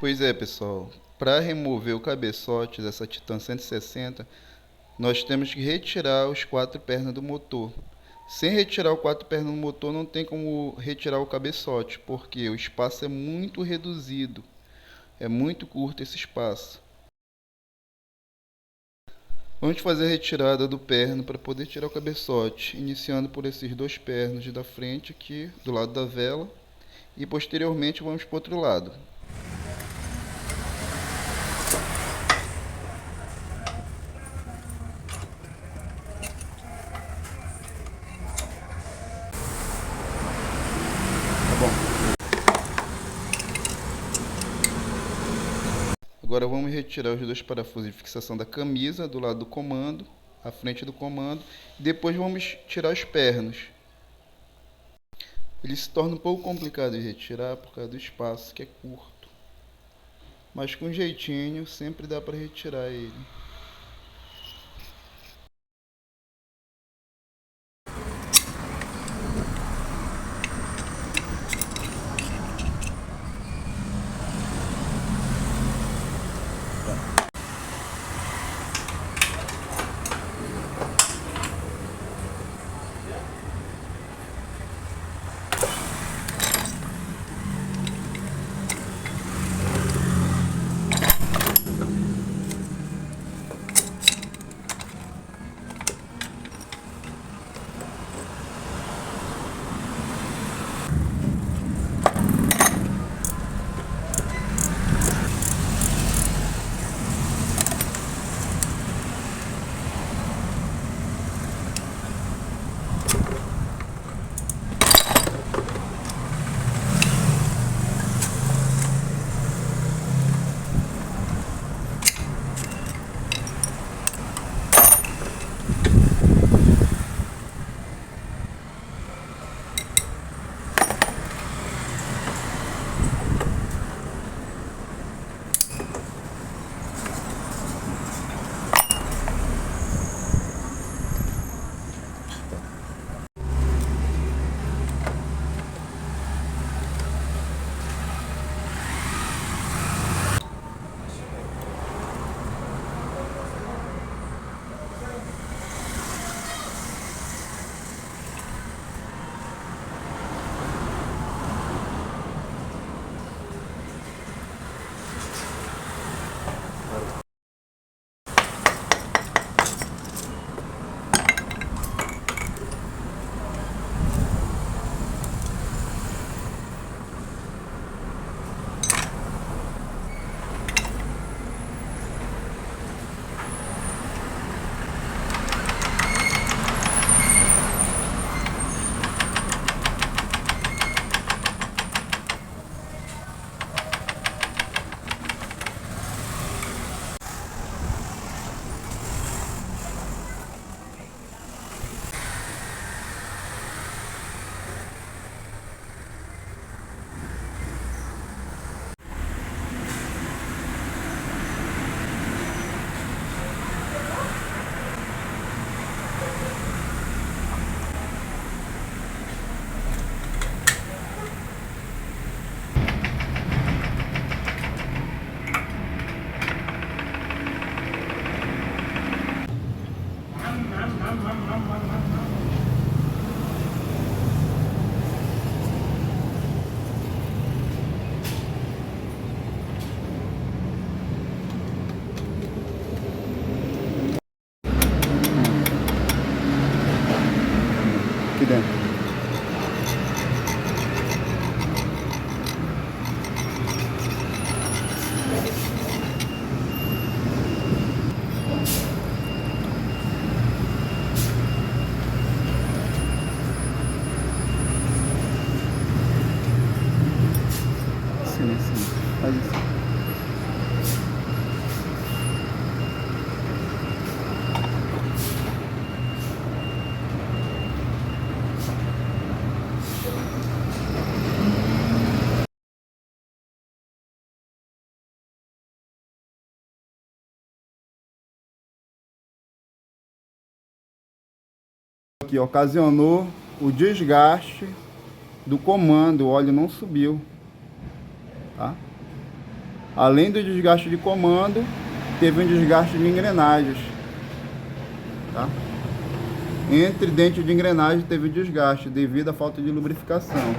Pois é, pessoal. Para remover o cabeçote dessa Titan 160, nós temos que retirar os quatro pernas do motor. Sem retirar o quatro pernas do motor, não tem como retirar o cabeçote, porque o espaço é muito reduzido, é muito curto esse espaço. Vamos fazer a retirada do perno para poder tirar o cabeçote, iniciando por esses dois pernos da frente aqui, do lado da vela, e posteriormente vamos para o outro lado. Tá bom. Agora vamos retirar os dois parafusos de fixação da camisa do lado do comando, à frente do comando, e depois vamos tirar os pernos. Ele se torna um pouco complicado de retirar por causa do espaço que é curto, mas com jeitinho sempre dá para retirar ele. Aqui dentro. Sim, sim. Faz isso. Que ocasionou o desgaste do comando, o óleo não subiu, tá? Além do desgaste de comando, teve um desgaste de engrenagens, tá? Entre dentes de engrenagem teve desgaste devido à falta de lubrificação.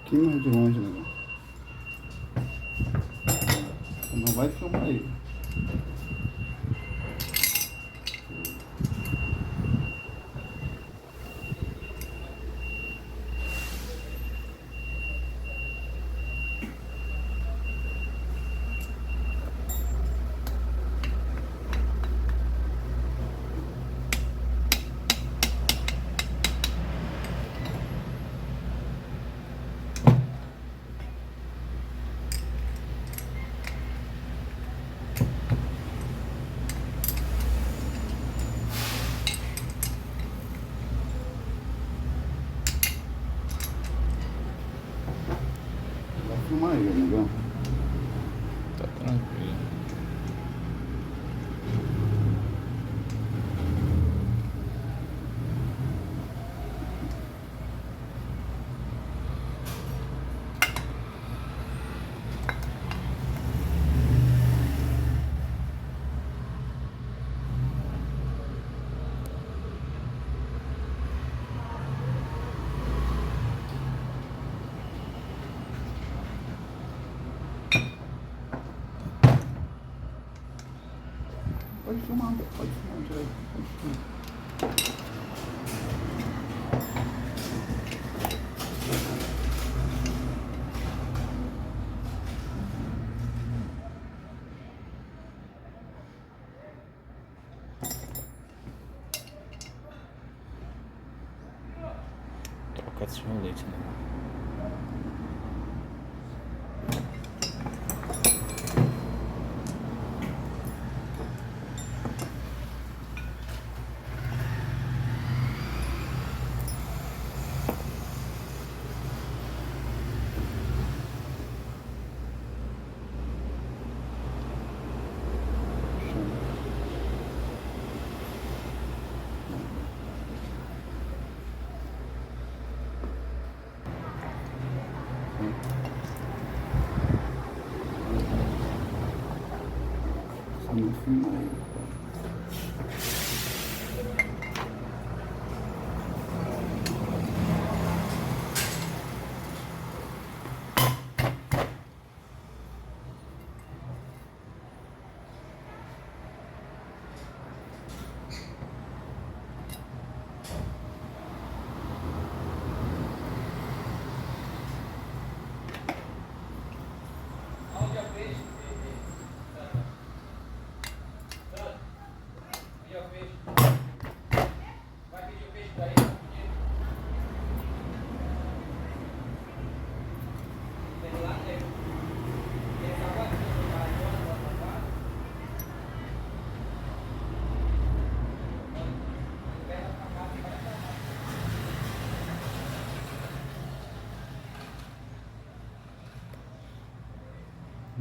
Aqui mais de longe, né? Não vai filmar aí. Vai filmar aí, amigão. Tá tranquilo. Pode filmar direito. Pode filmar. Troca de leite, né? Não filmar aí.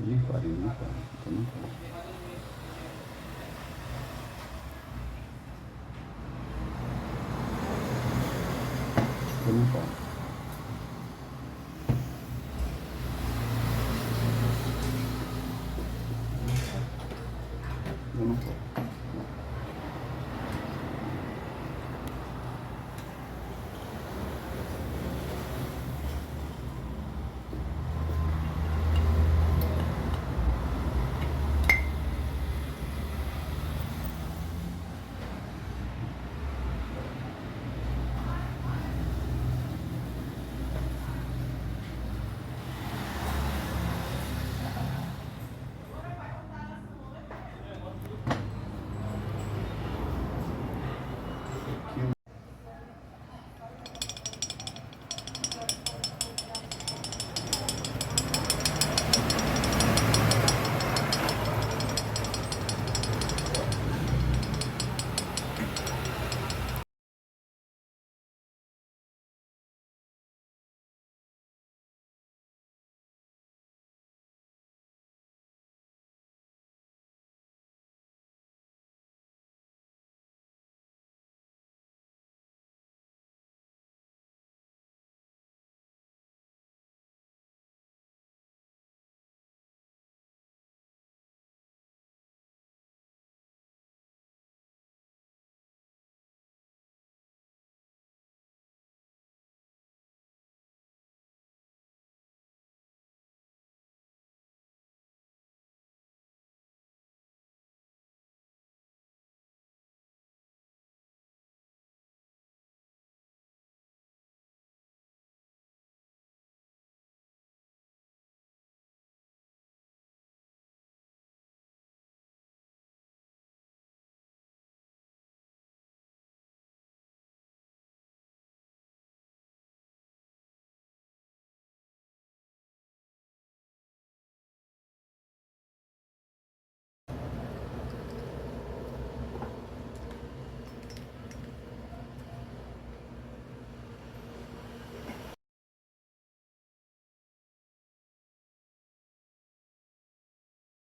Nem parei, nem parei. Então não parei. Eu não paro. pô.